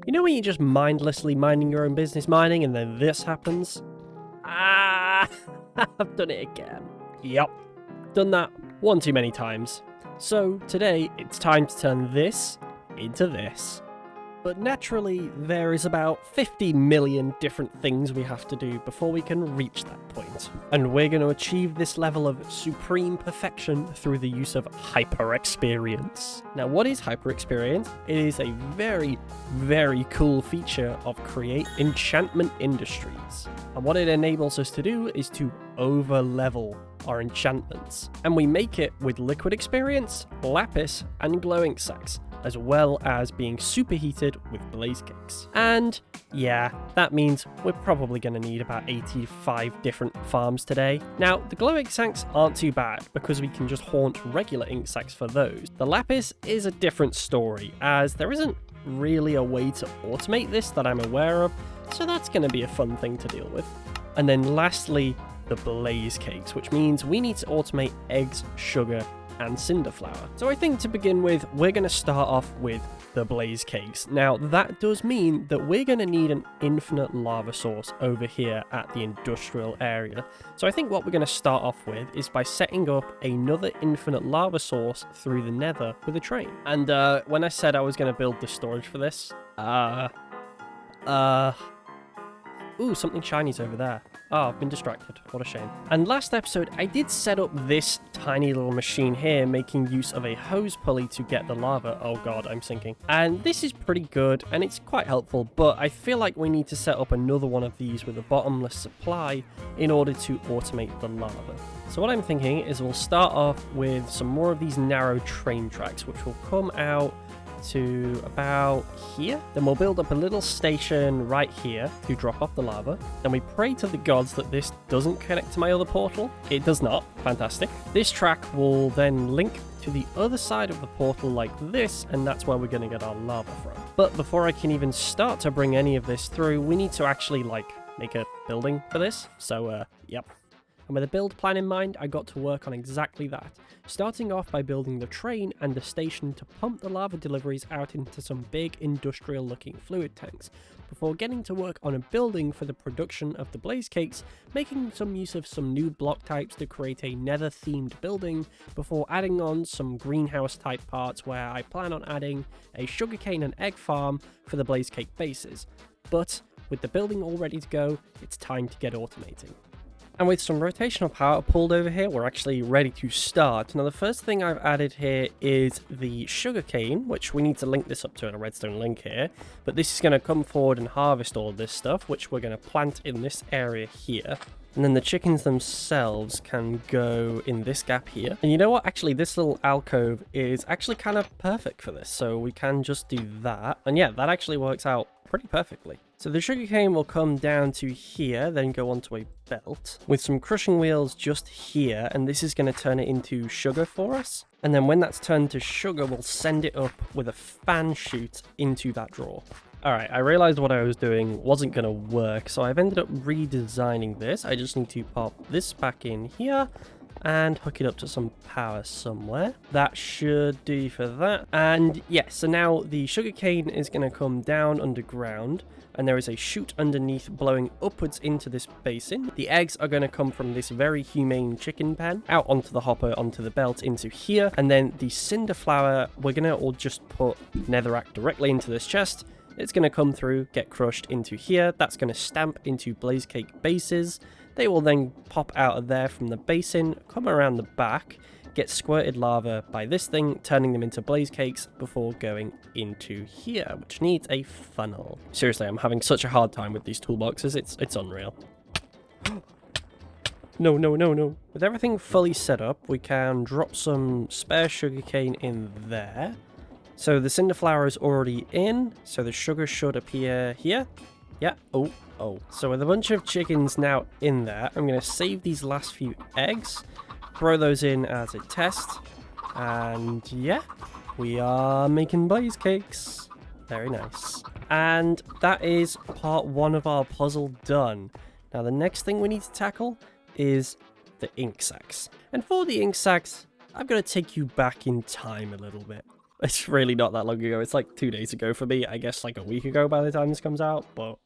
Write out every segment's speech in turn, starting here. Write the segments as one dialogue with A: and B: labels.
A: You know when you're just mindlessly minding your own business mining and then this happens? Ah, I've done it again. Yup, done that one too many times. So today it's time to turn this into this. But naturally, there is about 50 million different things we have to do before we can reach that point. And we're going to achieve this level of supreme perfection through the use of hyper experience. Now, what is hyper experience? It is a very, very cool feature of Create Enchantment Industries. And what it enables us to do is to over level our enchantments. And we make it with liquid experience, lapis, and glow ink sacks, as well as being superheated with blaze cakes. And yeah, that means we're probably going to need about 85 different farms today. Now, the glow ink sacks aren't too bad because we can just haunt regular ink sacks for those. The lapis is a different story, as there isn't really a way to automate this that I'm aware of, so that's going to be a fun thing to deal with. And then lastly, the blaze cakes, which means we need to automate eggs, sugar, and cinder flour. So I think to begin with, we're going to start off with the blaze cakes. Now that does mean that we're going to need an infinite lava source over here at the industrial area. So I think what we're going to start off with is by setting up another infinite lava source through the nether with a train. And when I said I was going to build the storage for this, ooh, something shiny's over there. Oh, I've been distracted. What a shame. And last episode, I did set up this tiny little machine here, making use of a hose pulley to get the lava. Oh god, I'm sinking. And this is pretty good, and it's quite helpful, but I feel like we need to set up another one of these with a bottomless supply in order to automate the lava. So what I'm thinking is we'll start off with some more of these narrow train tracks, which will come out to about here. Then we'll build up a little station right here to drop off the lava. Then we pray to the gods that this doesn't connect to my other portal. It does not. Fantastic. This track will then link to the other side of the portal like this, and that's where we're going to get our lava from. But before I can even start to bring any of this through, we need to actually make a building for this. So yep. And with a build plan in mind, I got to work on exactly that, starting off by building the train and the station to pump the lava deliveries out into some big industrial looking fluid tanks, before getting to work on a building for the production of the blaze cakes, making some use of some new block types to create a nether themed building, before adding on some greenhouse type parts where I plan on adding a sugarcane and egg farm for the blaze cake bases. But with the building all ready to go, it's time to get automating. And with some rotational power pulled over here, we're actually ready to start. Now, the first thing I've added here is the sugarcane, which we need to link this up to a redstone link here. But this is going to come forward and harvest all of this stuff, which we're going to plant in this area here. And then the chickens themselves can go in this gap here. And you know what? Actually, this little alcove is actually kind of perfect for this. So we can just do that. And yeah, that actually works out pretty perfectly. So the sugarcane will come down to here, then go onto a belt with some crushing wheels just here, and this is going to turn it into sugar for us. And then when that's turned to sugar, we'll send it up with a fan chute into that drawer. Alright, I realized what I was doing wasn't going to work, so I've ended up redesigning this. I just need to pop this back in here and hook it up to some power somewhere. That should do for that. And yeah, so now the sugarcane is going to come down underground, and there is a chute underneath blowing upwards into this basin. The eggs are going to come from this very humane chicken pen out onto the hopper, onto the belt, into here. And then the cinder flour, we're going to all just put netherrack directly into this chest. It's going to come through, get crushed into here. That's going to stamp into blaze cake bases. They will then pop out of there from the basin, come around the back, get squirted lava by this thing, turning them into blaze cakes before going into here, which needs a funnel. Seriously, I'm having such a hard time with these toolboxes. It's unreal. No. With everything fully set up, we can drop some spare sugarcane in there. So the cinder flour is already in, so the sugar should appear here. Yeah, oh. So with a bunch of chickens now in there, I'm going to save these last few eggs, throw those in as a test, and yeah, we are making blaze cakes. Very nice. And that is part one of our puzzle done. Now the next thing we need to tackle is the ink sacks. And for the ink sacks, I'm going to take you back in time a little bit. It's really not that long ago. It's like 2 days ago for me. I guess like a week ago by the time this comes out, but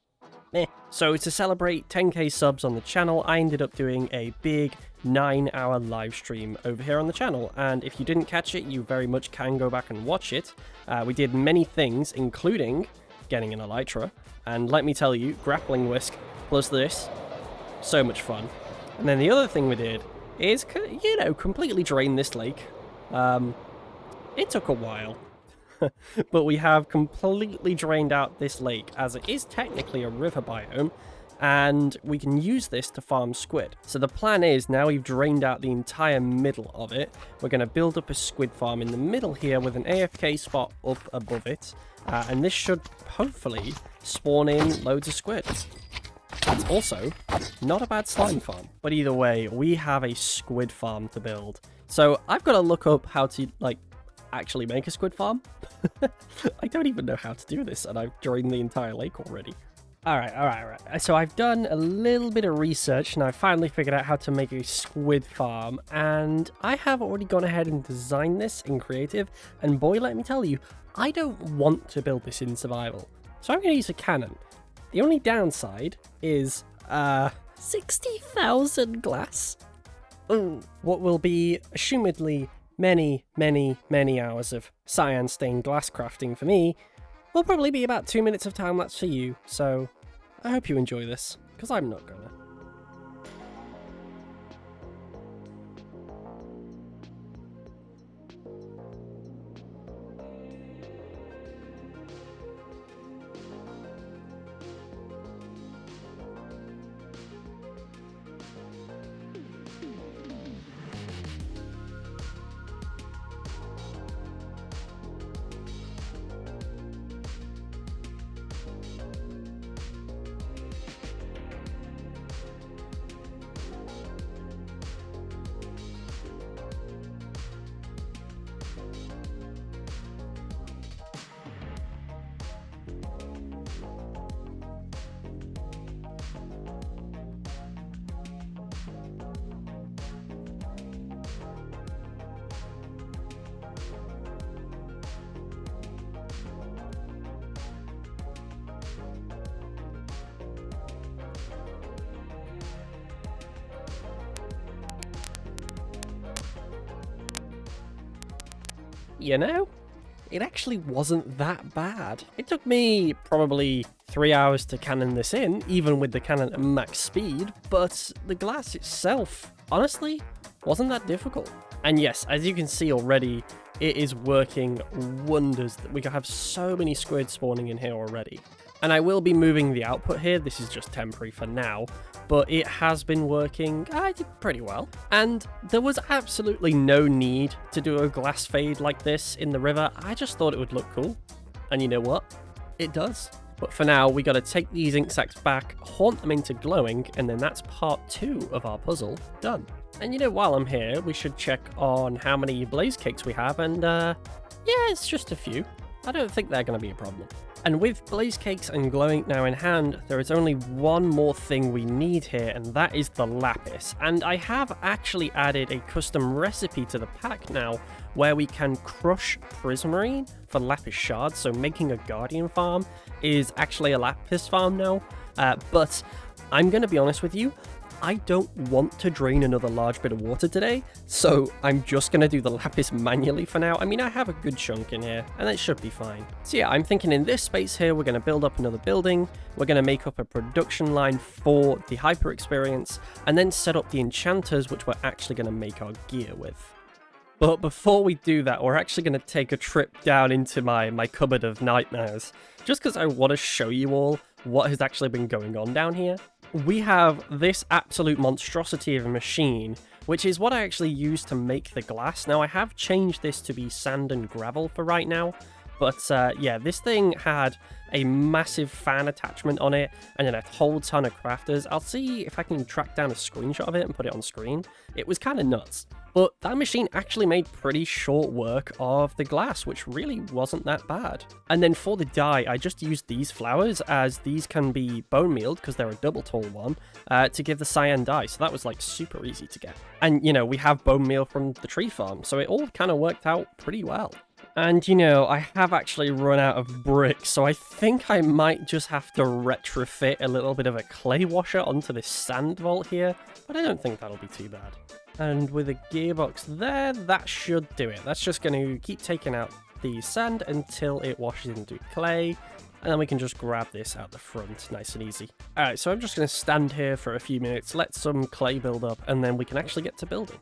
A: eh. So to celebrate 10k subs on the channel, I ended up doing a big 9-hour live stream over here on the channel. And if you didn't catch it, you very much can go back and watch it. We did many things, including getting an elytra. And let me tell you, grappling whisk plus this, so much fun. And then the other thing we did is, you know, completely drain this lake. It took a while, but we have completely drained out this lake, as it is technically a river biome, and we can use this to farm squid. So the plan is, now we've drained out the entire middle of it, we're going to build up a squid farm in the middle here with an AFK spot up above it, and this should hopefully spawn in loads of squid. It's also not a bad slime farm. But either way, we have a squid farm to build. So I've got to look up how to, like, actually make a squid farm. I don't even know how to do this, and I've drained the entire lake already. Alright. So I've done a little bit of research, and I finally figured out how to make a squid farm, and I have already gone ahead and designed this in creative, and boy, let me tell you, I don't want to build this in survival. So I'm going to use a cannon. The only downside is 60,000 glass. Ooh. What will be assumedly many hours of cyan stained glass crafting for me will probably be about 2 minutes of time lapse for you. So I hope you enjoy this, because I'm not gonna. You know, it actually wasn't that bad. It took me probably 3 hours to cannon this in, even with the cannon at max speed, but the glass itself, honestly, wasn't that difficult. And yes, as you can see already, it is working wonders. We have so many squid spawning in here already. And I will be moving the output here, this is just temporary for now, but it has been working pretty well. And there was absolutely no need to do a glass fade like this in the river, I just thought it would look cool. And you know what? It does. But for now, we gotta take these ink sacs back, haunt them into glowing, and then that's part 2 of our puzzle done. And you know, while I'm here, we should check on how many blaze cakes we have, and yeah, it's just a few. I don't think they're gonna be a problem. And with blaze cakes and glow ink now in hand, there is only one more thing we need here, and that is the lapis. And I have actually added a custom recipe to the pack now, where we can crush prismarine for lapis shards, so making a guardian farm is actually a lapis farm now. But I'm gonna be honest with you, I don't want to drain another large bit of water today, so I'm just going to do the lapis manually for now. I mean, I have a good chunk in here, and it should be fine. So yeah, I'm thinking in this space here, we're going to build up another building, we're going to make up a production line for the hyper experience, and then set up the enchanters, which we're actually going to make our gear with. But before we do that, we're actually going to take a trip down into my cupboard of nightmares, just because I want to show you all what has actually been going on down here. We have this absolute monstrosity of a machine, which is what I actually use to make the glass. Now, I have changed this to be sand and gravel for right now, but yeah, this thing had a massive fan attachment on it, and then a whole ton of crafters. I'll see if I can track down a screenshot of it and put it on screen. It was kind of nuts. But that machine actually made pretty short work of the glass, which really wasn't that bad. And then for the dye, I just used these flowers, as these can be bone mealed, because they're a double tall one, to give the cyan dye. So that was like super easy to get. And you know, we have bone meal from the tree farm, so it all kind of worked out pretty well. And you know, I have actually run out of bricks, so I think I might just have to retrofit a little bit of a clay washer onto this sand vault here, but I don't think that'll be too bad. And with a gearbox there, that should do it. That's just going to keep taking out the sand until it washes into clay, and then we can just grab this out the front, nice and easy. Alright, so I'm just going to stand here for a few minutes, let some clay build up, and then we can actually get to building.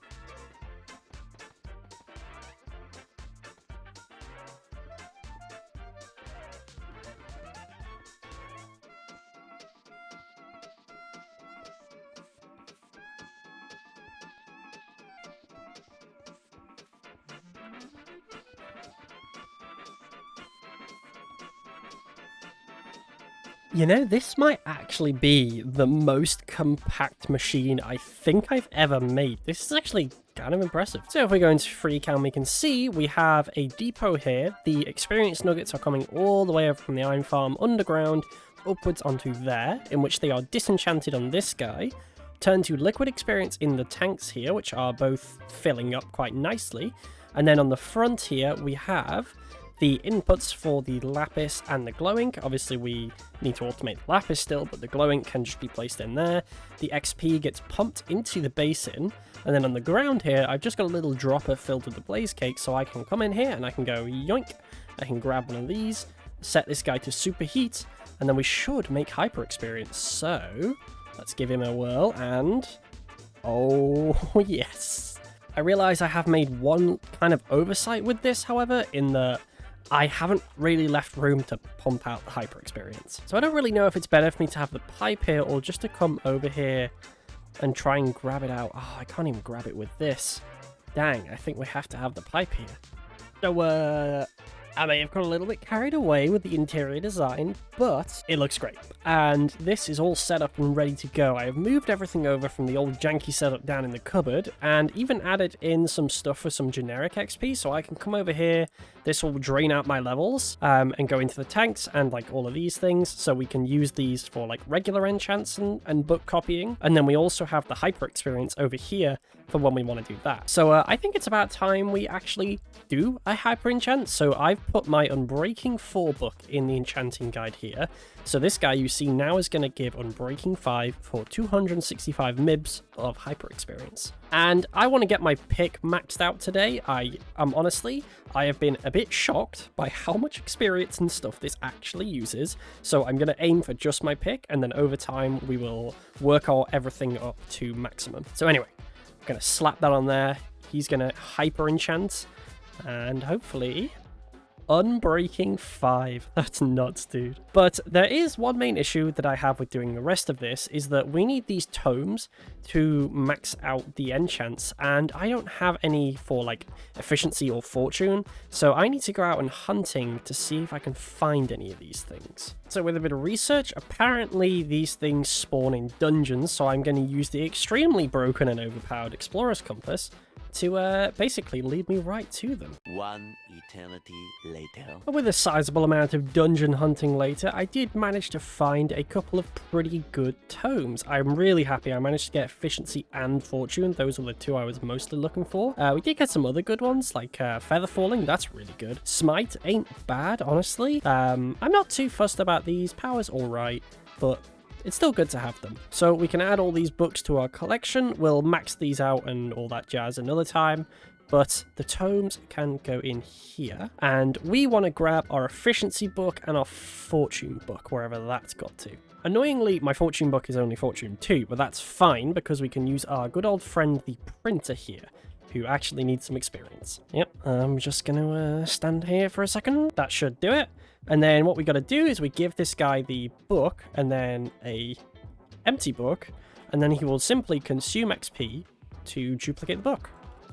A: You know, this might actually be the most compact machine I think I've ever made. This is actually kind of impressive. So if we go into free cam, we can see we have a depot here. The experience nuggets are coming all the way up from the iron farm underground upwards onto there, in which they are disenchanted on this guy, turn to liquid experience in the tanks here, which are both filling up quite nicely. And then on the front here, we have the inputs for the lapis and the glow ink. Obviously we need to automate the lapis still, but the glow ink can just be placed in there. The XP gets pumped into the basin, and then on the ground here I've just got a little dropper filled with the blaze cake, so I can come in here and I can go yoink. I can grab one of these, set this guy to superheat, and then we should make hyper experience. So let's give him a whirl, and oh yes. I realize I have made one kind of oversight with this, however, in the I haven't really left room to pump out the hyper experience. So I don't really know if it's better for me to have the pipe here or just to come over here and try and grab it out. Oh, I can't even grab it with this. Dang, I think we have to have the pipe here. So, I may have got a little bit carried away with the interior design, but it looks great. And this is all set up and ready to go. I have moved everything over from the old janky setup down in the cupboard, and even added in some stuff for some generic XP, so I can come over here. This will drain out my levels, and go into the tanks and like all of these things, so we can use these for like regular enchants and book copying. And then we also have the hyper experience over here for when we want to do that. So I think it's about time we actually do a hyper enchant. So I've put my Unbreaking 4 book in the enchanting guide here. So this guy you see now is going to give Unbreaking 5 for 265 mibs of hyper experience. And I want to get my pick maxed out today. Honestly, I have been a bit shocked by how much experience and stuff this actually uses. So I'm going to aim for just my pick, and then over time we will work everything up to maximum. So anyway, I'm going to slap that on there. He's going to hyper enchant, and hopefully Unbreaking 5. That's nuts, dude. But there is one main issue that I have with doing the rest of this, is that we need these tomes to max out the enchants, and I don't have any for like efficiency or fortune, so I need to go out and hunting to see if I can find any of these things. So with a bit of research, apparently these things spawn in dungeons, so I'm going to use the extremely broken and overpowered Explorer's Compass to basically lead me right to them.
B: One eternity later.
A: But with a sizable amount of dungeon hunting later, I did manage to find a couple of pretty good tomes. I'm really happy I managed to get efficiency and fortune. Those were the two I was mostly looking for. We did get some other good ones, like Feather Falling. That's really good. Smite ain't bad, honestly. I'm not too fussed about these. Power's alright, but it's still good to have them. So we can add all these books to our collection. We'll max these out and all that jazz another time, but the tomes can go in here. And we want to grab our efficiency book and our fortune book, wherever that's got to. Annoyingly, my fortune book is only fortune 2, but that's fine because we can use our good old friend the printer here, who actually needs some experience. Yep, I'm just gonna stand here for a second. That should do it. And then what we got to do is we give this guy the book and then a empty book, and then he will simply consume XP to duplicate the book.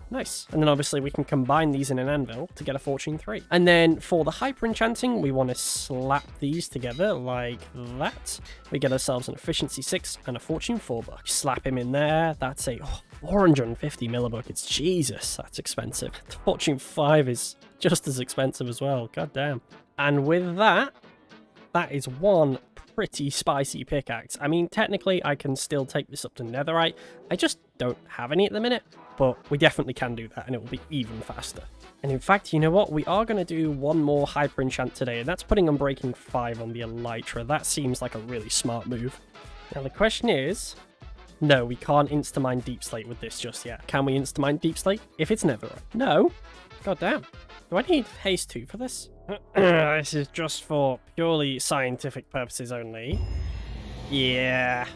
A: Nice. And then obviously we can combine these in an anvil to get a fortune 3. And then for the hyper enchanting, we want to slap these together like that. We get ourselves an efficiency 6 and a fortune 4 book. Slap him in there. That's a 450 millibook. It's Jesus, that's expensive. The fortune 5 is just as expensive as well. God damn. And with that, that is one pretty spicy pickaxe. I mean, technically, I can still take this up to netherite. I just don't have any at the minute, but we definitely can do that, and it will be even faster. And in fact, you know what? We are going to do one more hyper enchant today, and that's putting Unbreaking 5 on the Elytra. That seems like a really smart move. Now, the question is... No, we can't insta-mine Deep Slate with this just yet. Can we insta-mine Deep Slate if it's netherite? No? God damn. Do I need haste 2 for this? This is just for purely scientific purposes only. Yeah.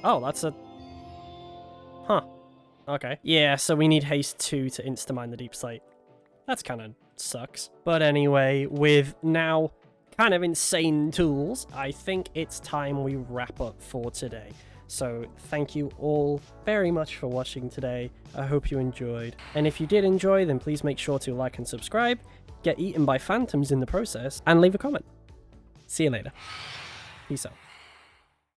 A: Oh, that's a... Huh. Okay. Yeah, so we need haste 2 to insta-mine the Deep Slate. That's kind of sucks. But anyway, with now kind of insane tools, I think it's time we wrap up for today. So thank you all very much for watching today. I hope you enjoyed. And if you did enjoy, then please make sure to like and subscribe, get eaten by phantoms in the process, and leave a comment. See you later. Peace out.